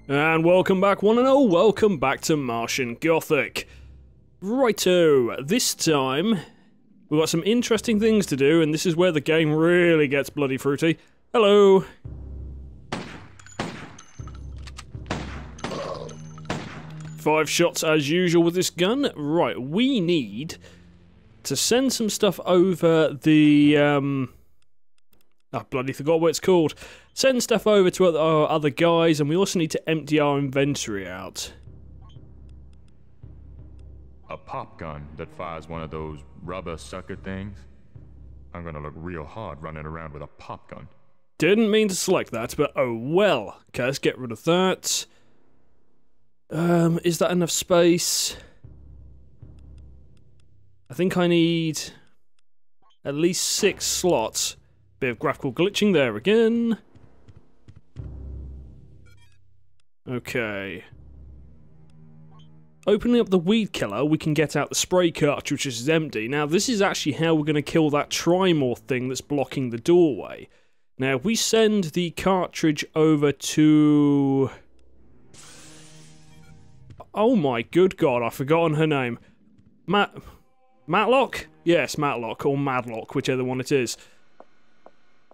And welcome back, one and all, welcome back to Martian Gothic. Righto, this time we've got some interesting things to do, and this is where the game really gets bloody fruity. Hello! Five shots as usual with this gun. Right, we need to send some stuff over the, I bloody forgot what it's called. Send stuff over to our other guys, and we also need to empty our inventory out. A pop gun that fires one of those rubber sucker things? I'm gonna look real hard running around with a pop gun. Didn't mean to select that, but oh well. Okay, let's get rid of that. Is that enough space? I think I need at least 6 slots. Bit of graphical glitching there again. Okay. Opening up the weed killer, we can get out the spray cartridge, which is empty. Now, this is actually how we're going to kill that Trimor thing that's blocking the doorway. Now, if we send the cartridge over to... Oh my good god, I've forgotten her name. Matlock? Yes, Matlock, or Madlock, whichever one it is.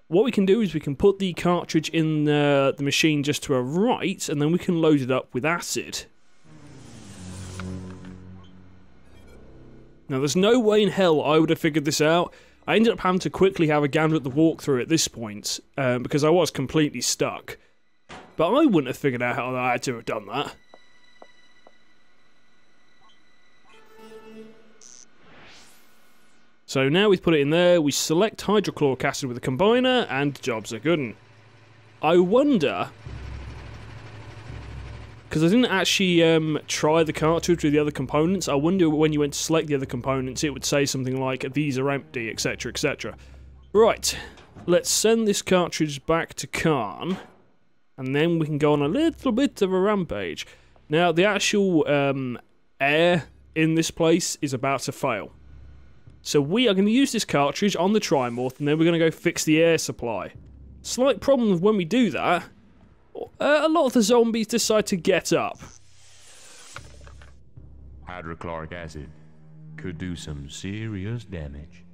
What we can do is we can put the cartridge in the machine just to our right, and then we can load it up with acid. Now, there's no way in hell I would have figured this out. I ended up having to quickly have a gander at the walkthrough at this point, because I was completely stuck. But I wouldn't have figured out how I had to have done that. So now we've put it in there, we select hydrochloric acid with a combiner, and jobs are good. I wonder, because I didn't actually try the cartridge with the other components, I wonder when you went to select the other components it would say something like, these are empty, etc, etc. Right, let's send this cartridge back to Khan, and then we can go on a little bit of a rampage. Now, the actual air in this place is about to fail. So we are going to use this cartridge on the Trimorph, and then we're going to go fix the air supply. Slight problem when we do that, a lot of the zombies decide to get up. Hydrochloric acid could do some serious damage.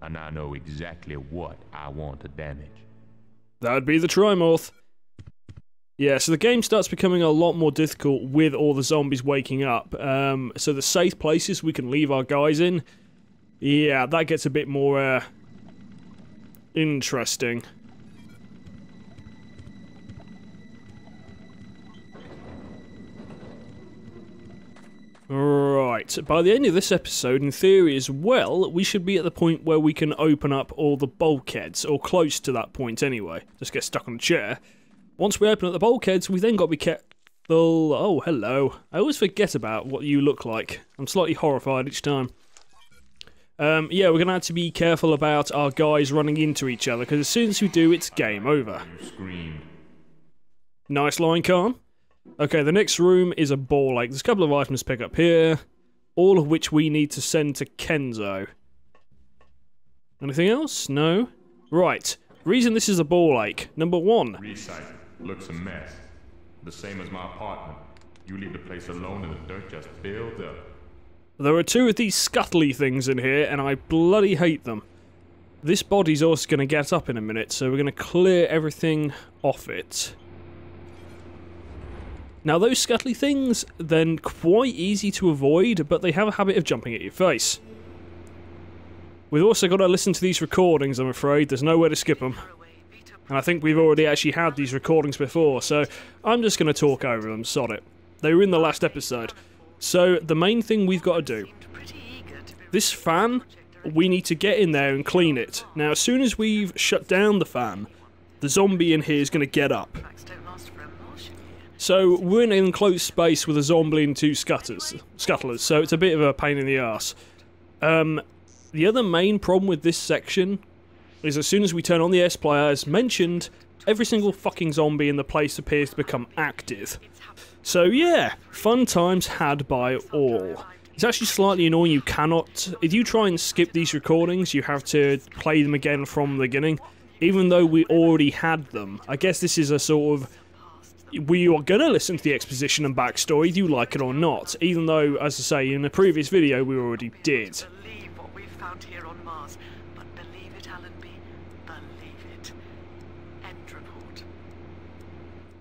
And I know exactly what I want to damage. That would be the Trimorph. Yeah, so the game starts becoming a lot more difficult with all the zombies waking up. So the safe places we can leave our guys in, yeah, that gets a bit more, interesting. Right, by the end of this episode, in theory as well, we should be at the point where we can open up all the bulkheads, or close to that point anyway. Just get stuck on a chair. Once we open up the bulkheads, we then got to be careful. Oh, hello. I always forget about what you look like. I'm slightly horrified each time. Yeah, we're going to have to be careful about our guys running into each other, because as soon as we do, it's game over. Nice line, Khan. Okay, the next room is a ball lake. There's a couple of items to pick up here, all of which we need to send to Kenzo. Anything else? No? Right. Reason this is a ball lake. Number 1. Resite looks a mess. The same as my apartment. You leave the place alone and the dirt just builds up. There are 2 of these scuttly things in here, and I bloody hate them. This body's also going to get up in a minute, so we're going to clear everything off it. Now, those scuttly things, they're quite easy to avoid, but they have a habit of jumping at your face. We've also got to listen to these recordings, I'm afraid. There's nowhere to skip them. And I think we've already actually had these recordings before, so I'm just going to talk over them, sod it. They were in the last episode. So, the main thing we've got to do, this fan, we need to get in there and clean it. Now, as soon as we've shut down the fan, the zombie in here is going to get up. So, we're in an enclosed space with a zombie and 2 scuttlers, so it's a bit of a pain in the arse. The other main problem with this section is as soon as we turn on the S-Player, as mentioned, every single fucking zombie in the place appears to become active. So yeah, fun times had by all. It's actually slightly annoying you cannot... If you try and skip these recordings, you have to play them again from the beginning, even though we already had them. I guess this is a sort of we are going to listen to the exposition and backstory, do you like it or not, even though, as I say, in a previous video we already did. Believe what we've found here on Mars, but believe it, Allenby. Believe it. End report.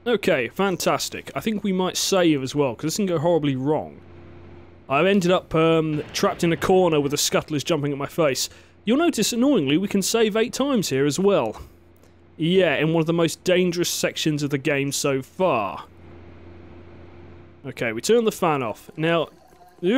Okay, fantastic. I think we might save as well, because this can go horribly wrong. I've ended up trapped in a corner with the scuttlers jumping at my face. You'll notice, annoyingly, we can save 8 times here as well. Yeah, in one of the most dangerous sections of the game so far. Okay, we turn the fan off. Now, get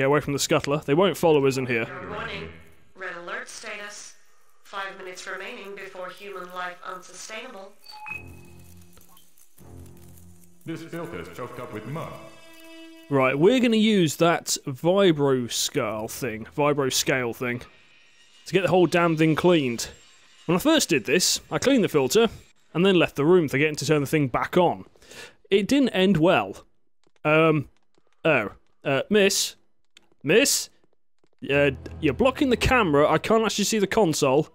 away from the scuttler. They won't follow us in here. Warning. Red alert status. 5 minutes remaining before human life unsustainable. This filter's choked up with mud. Right, we're going to use that vibro scale thing, to get the whole damn thing cleaned. When I first did this, I cleaned the filter, and then left the room forgetting to turn the thing back on. It didn't end well. Miss? Miss? You're blocking the camera, I can't actually see the console.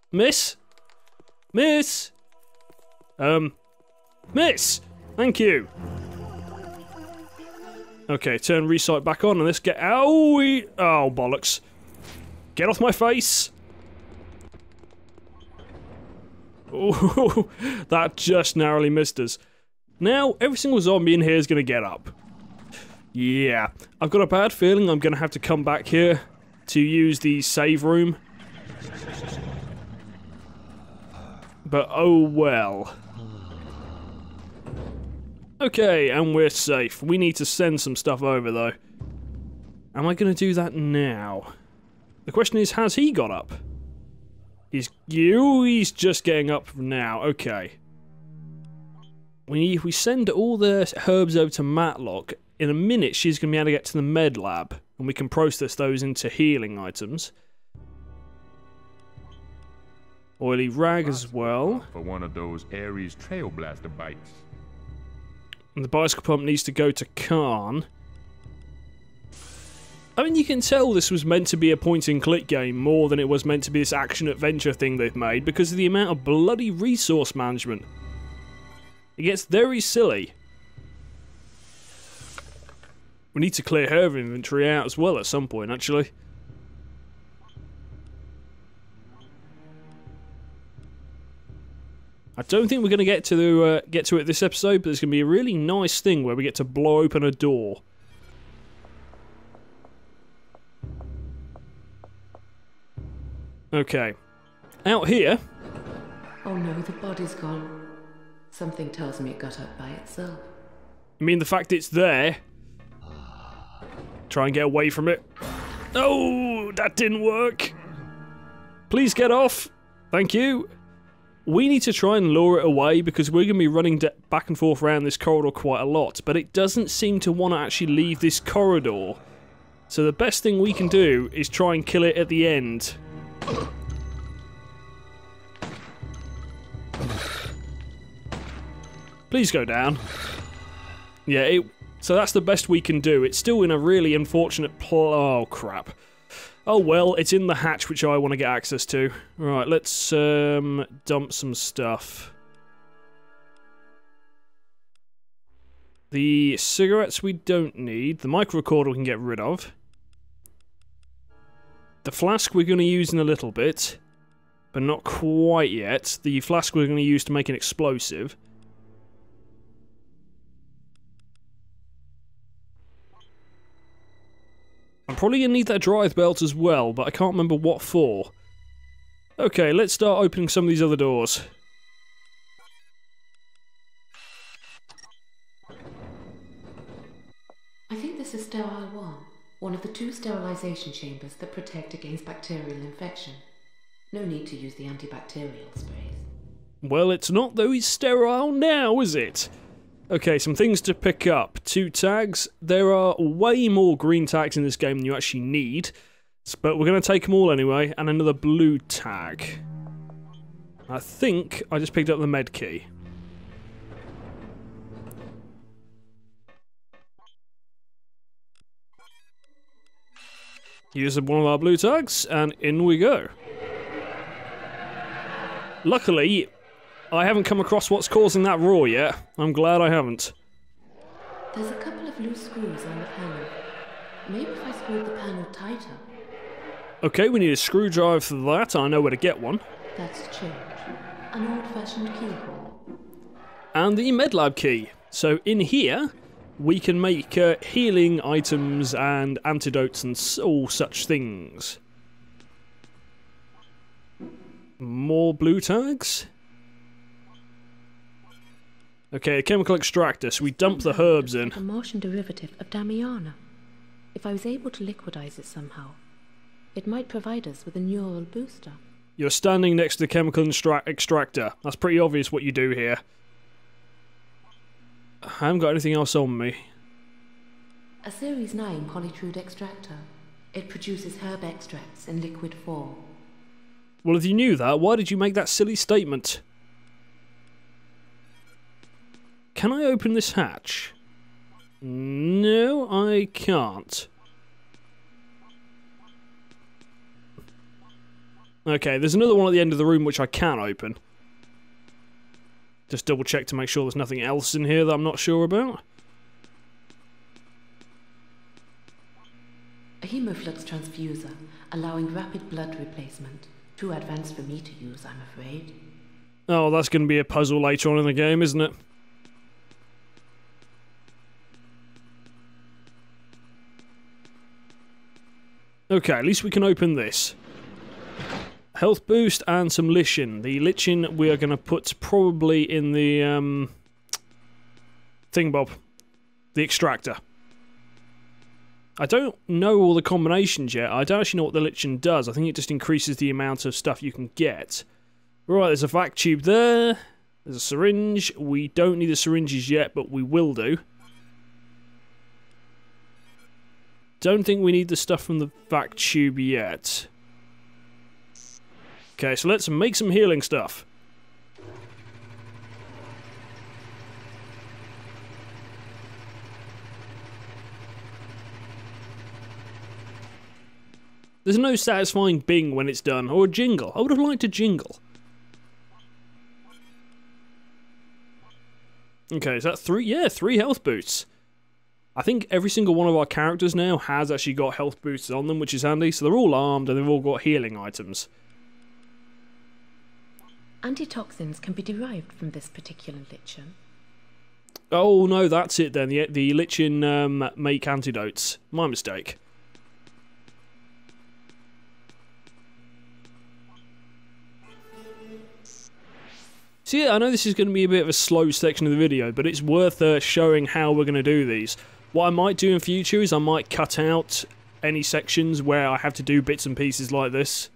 Miss? Miss? Miss! Thank you. Okay, turn resight back on and let's get... Owie! Oh, bollocks. Get off my face! Oh, that just narrowly missed us. Now, every single zombie in here is going to get up. Yeah, I've got a bad feeling I'm going to have to come back here to use the save room. But oh well. Okay, and we're safe. We need to send some stuff over, though. Am I going to do that now? The question is, has he got up? He's just getting up now. Okay. We send all the herbs over to Matlock. In a minute, she's going to be able to get to the med lab, and we can process those into healing items. Oily rag as well. For one of those Ares Trailblaster bites. And the bicycle pump needs to go to Khan. I mean, you can tell this was meant to be a point-and-click game more than it was meant to be this action-adventure thing they've made because of the amount of bloody resource management. It gets very silly. We need to clear her inventory out as well at some point, actually. I don't think we're going to get to it this episode, but there's going to be a really nice thing where we get to blow open a door. Okay. Out here... Oh no, the body's gone. Something tells me it got up by itself. You mean the fact it's there? Try and get away from it. Oh, that didn't work. Please get off. Thank you. We need to try and lure it away because we're going to be running back and forth around this corridor quite a lot, but it doesn't seem to want to actually leave this corridor. So the best thing we can do is try and kill it at the end. Please go down. Yeah, so that's the best we can do. It's still in a really unfortunate oh, crap. Oh well, it's in the hatch which I want to get access to. Right, let's dump some stuff. The cigarettes we don't need. The microrecorder we can get rid of. The flask we're going to use in a little bit, but not quite yet. The flask we're going to use to make an explosive. I'm probably going to need that drive belt as well, but I can't remember what for. Okay, let's start opening some of these other doors. I think this is Sterile 1, one of the 2 sterilization chambers that protect against bacterial infection. No need to use the antibacterial sprays. Well, it's not though he's sterile now, is it? Okay, some things to pick up. 2 tags. There are way more green tags in this game than you actually need, but we're going to take them all anyway, and another blue tag. I think I just picked up the med key. Use one of our blue tags, and in we go. Luckily, I haven't come across what's causing that roar yet. I'm glad I haven't. There's a couple of loose screws on the panel. Maybe if I screwed the panel tighter. Okay, we need a screwdriver for that. I know where to get one. That's change. An old-fashioned keyhole. And the medlab key. So in here, we can make healing items and antidotes and all such things. More blue tags. Okay, a chemical extractor, so we dump the herbs in. Like a Martian derivative of Damiana. If I was able to liquidize it somehow, it might provide us with a neural booster. You're standing next to the chemical extractor. That's pretty obvious what you do here. I haven't got anything else on me. A Series 9 polytrude extractor. It produces herb extracts in liquid form. Well, if you knew that, why did you make that silly statement? Can I open this hatch? No, I can't. Okay, there's another one at the end of the room which I can open. Just double check to make sure there's nothing else in here that I'm not sure about. A hemoflux transfuser, allowing rapid blood replacement. Too advanced for me to use, I'm afraid. Oh, that's going to be a puzzle later on in the game, isn't it? Okay, at least we can open this. Health boost and some lichen. The lichen we are going to put probably in the thingbob. The extractor. I don't know all the combinations yet. I don't actually know what the lichen does. I think it just increases the amount of stuff you can get. Right, there's a vac tube there. There's a syringe. We don't need the syringes yet, but we will do. Don't think we need the stuff from the vac tube yet. Okay, so let's make some healing stuff. There's no satisfying bing when it's done, or a jingle. I would have liked a jingle. Okay, is that 3? Yeah, 3 health boosts. I think every single one of our characters now has actually got health boosts on them, which is handy. So they're all armed and they've all got healing items. Antitoxins can be derived from this particular lichen. Oh no, that's it then. The lichen make antidotes. My mistake. So yeah, I know this is going to be a bit of a slow section of the video, but it's worth showing how we're going to do these. What I might do in future is I might cut out any sections where I have to do bits and pieces like this.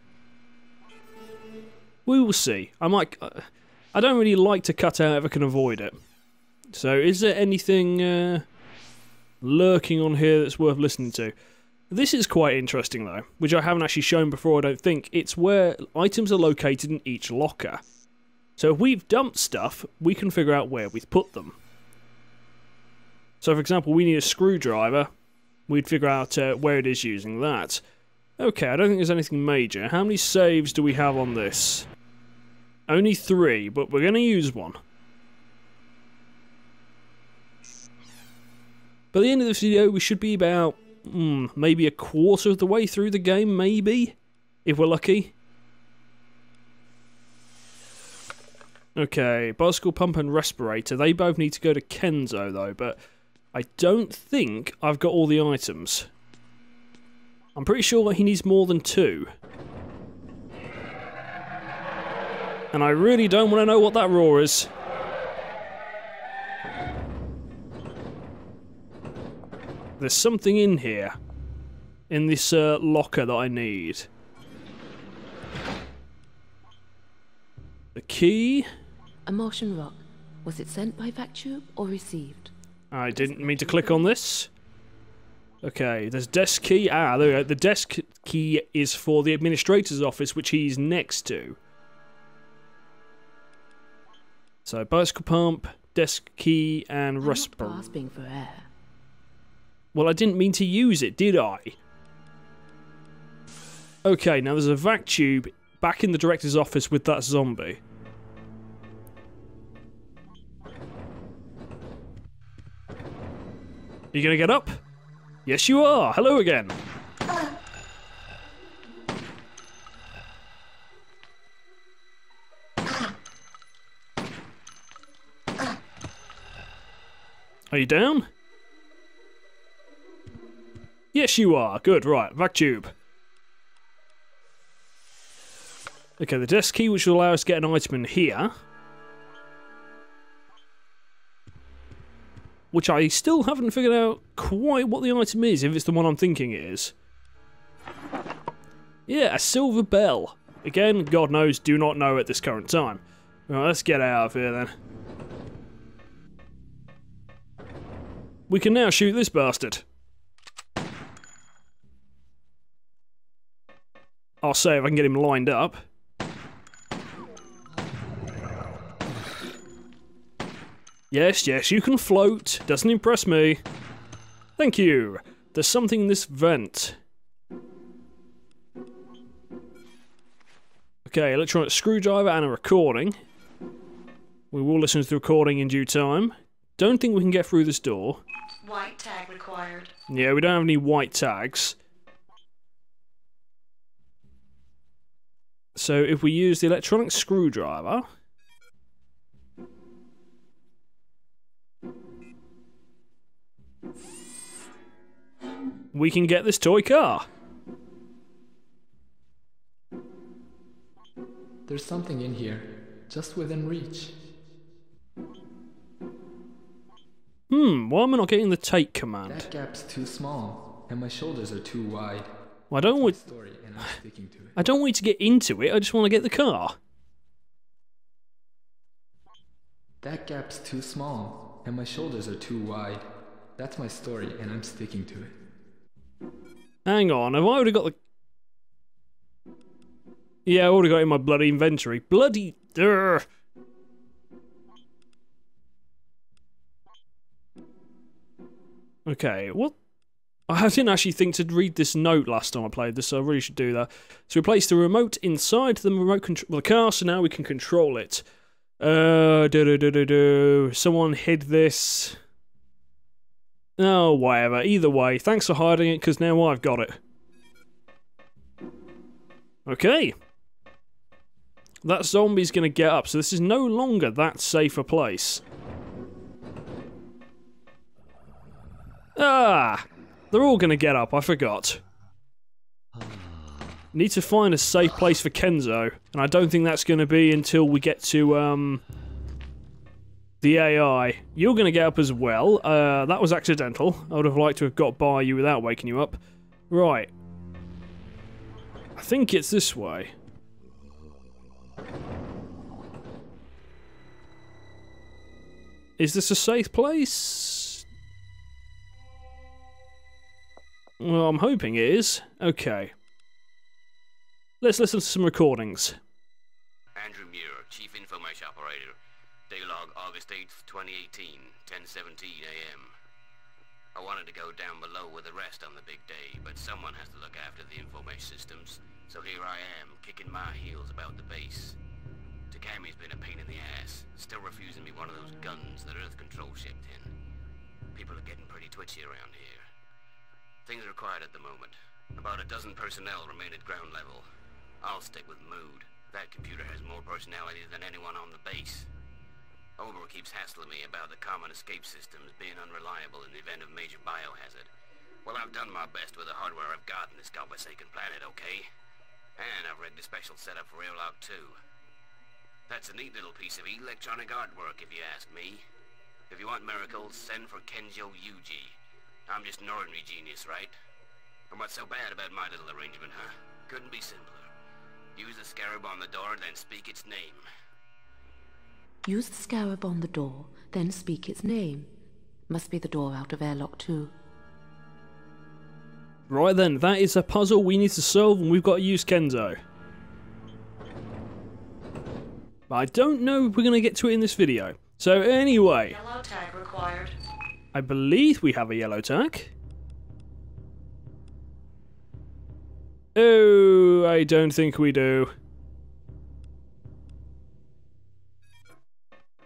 We will see. I don't really like to cut out if I can avoid it. So is there anything lurking on here that's worth listening to? This is quite interesting though, which I haven't actually shown before, I don't think. It's where items are located in each locker. So if we've dumped stuff, we can figure out where we've put them. So for example, we need a screwdriver. We'd figure out where it is using that. Okay, I don't think there's anything major. How many saves do we have on this? Only 3, but we're going to use one. By the end of this video, we should be about, maybe a quarter of the way through the game, maybe? If we're lucky. Okay, bicycle pump and respirator. They both need to go to Kenzo, though, but I don't think I've got all the items. I'm pretty sure he needs more than 2. And I really don't want to know what that roar is. There's something in here. In this locker that I need. The key. A Martian rock. Was it sent by vac tube or received? I didn't mean to click on this. Okay, there's desk key. Ah, there we go. The desk key is for the administrator's office, which he's next to. So, bicycle pump, desk key, and respirator. Gasping for air. Well, I didn't mean to use it, did I? Okay, now there's a vac tube back in the director's office with that zombie. you gonna get up? Yes, you are. Hello again. Are you down? Yes, you are. Good, right. Vac tube. Okay, the desk key, which will allow us to get an item in here. Which I still haven't figured out quite what the item is, if it's the one I'm thinking it is. Yeah, a silver bell. Again, God knows, do not know at this current time. Right, let's get out of here then. We can now shoot this bastard. I'll say if I can get him lined up. Yes, yes, you can float. Doesn't impress me. Thank you. There's something in this vent. Okay, electronic screwdriver and a recording. We will listen to the recording in due time. Don't think we can get through this door. White tag required. Yeah, we don't have any white tags. So if we use the electronic screwdriver... we can get this toy car. There's something in here, just within reach. Why am I not getting the take command? That gap's too small, and my shoulders are too wide. Well, I don't want... Story, and I'm sticking to it. I don't want you to get into it, I just want to get the car. That gap's too small, and my shoulders are too wide. That's my story, and I'm sticking to it. Hang on, have I already got the... Yeah, I already got it in my bloody inventory. Bloody... Urgh. Okay, what? I didn't actually think to read this note last time I played this, so I really should do that. So we placed the remote inside the the car, so now we can control it. Someone hid this. Oh, whatever. Either way, thanks for hiding it, because now I've got it. Okay. That zombie's going to get up, so this is no longer that safe a place. Ah! They're all going to get up, I forgot. Need to find a safe place for Kenzo, and I don't think that's going to be until we get to, the AI. You're going to get up as well. That was accidental. I would have liked to have got by you without waking you up. Right. I think it's this way. Is this a safe place? Well, I'm hoping it is. Okay. Let's listen to some recordings. Andrew Muir, Chief Information Operator. Daylog, August 8th, 2018, 10:17 a.m. I wanted to go down below with the rest on the big day, but someone has to look after the information systems, so here I am, kicking my heels about the base. Takami's been a pain in the ass, still refusing me one of those guns that Earth Control shipped in. People are getting pretty twitchy around here. Things are quiet at the moment. About a dozen personnel remain at ground level. I'll stick with Mood. That computer has more personality than anyone on the base. Ober keeps hassling me about the common escape systems being unreliable in the event of major biohazard. Well, I've done my best with the hardware I've got in this godforsaken planet, okay? And I've rigged a special setup for airlock too. That's a neat little piece of electronic artwork, if you ask me. If you want miracles, send for Kenjo Yuji. I'm just an ordinary genius, right? And what's so bad about my little arrangement, huh? Couldn't be simpler. Use the scarab on the door, then speak its name. Use the scarab on the door, then speak its name. Must be the door out of airlock 2. Right then, that is a puzzle we need to solve, and we've got to use Kenzo. But I don't know if we're going to get to it in this video. So anyway... Yellow tag required. I believe we have a yellow tag. Oh, I don't think we do.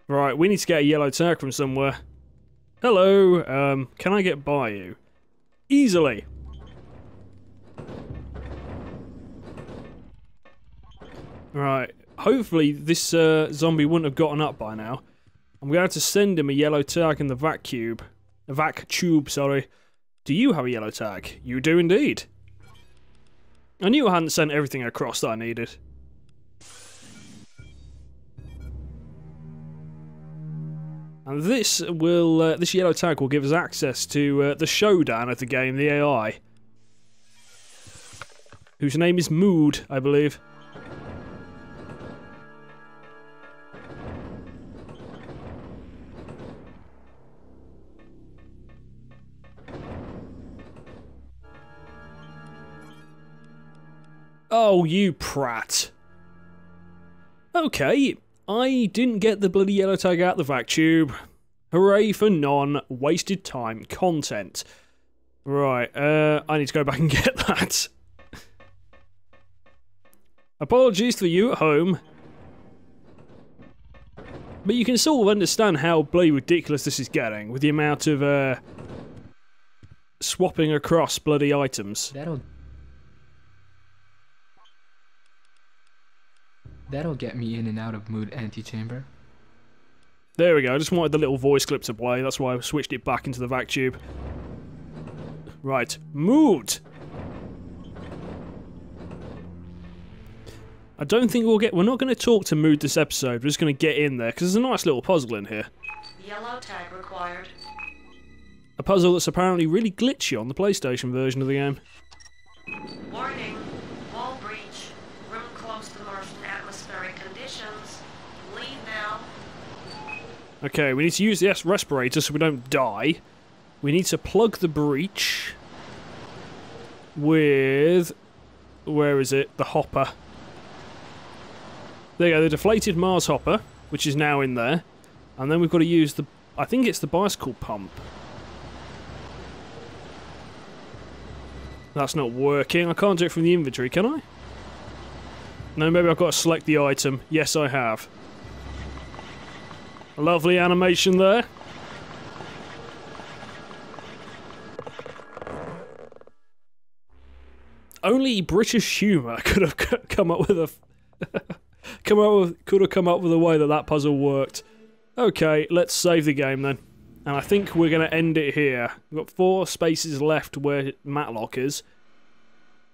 Right, we need to get a yellow tag from somewhere. Hello, can I get by you? Easily. Right, hopefully this zombie wouldn't have gotten up by now. I'm going to have to send him a yellow tag in the vac tube. A vac tube, sorry. Do you have a yellow tag? You do indeed. I knew I hadn't sent everything across that I needed. And this will, this yellow tag will give us access to the showdown of the game, the AI. Whose name is Mood, I believe. Oh, you prat. Okay, I didn't get the bloody yellow tag out the vac tube. Hooray for non-wasted time content. Right, I need to go back and get that. Apologies for you at home. But you can sort of understand how bloody ridiculous this is getting with the amount of swapping across bloody items. That'll get me in and out of Mood antechamber. There we go, I just wanted the little voice clip to play, that's why I switched it back into the vac tube. Right, Mood! I don't think we're not going to talk to Mood this episode, we're just going to get in there, because there's a nice little puzzle in here. Yellow tag required. A puzzle that's apparently really glitchy on the PlayStation version of the game. Warning. Wall breach. Room close to Martian atmospheric conditions. Leave now. Okay, we need to use the respirator so we don't die. We need to plug the breach with... where is it? The hopper. There you go, the deflated Mars hopper, which is now in there. And then we've got to use the... I think it's the bicycle pump. That's not working. I can't do it from the inventory, can I? No, maybe I've got to select the item. Yes, I have. A lovely animation there. Only British humour could have come up with a... could have come up with a way that that puzzle worked. Okay, let's save the game then. And I think we're going to end it here. We've got 4 spaces left where Matlock is.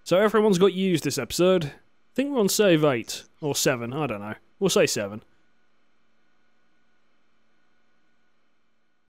So everyone's got used this epised. I think we're on save 8. Or 7, I don't know. We'll say 7.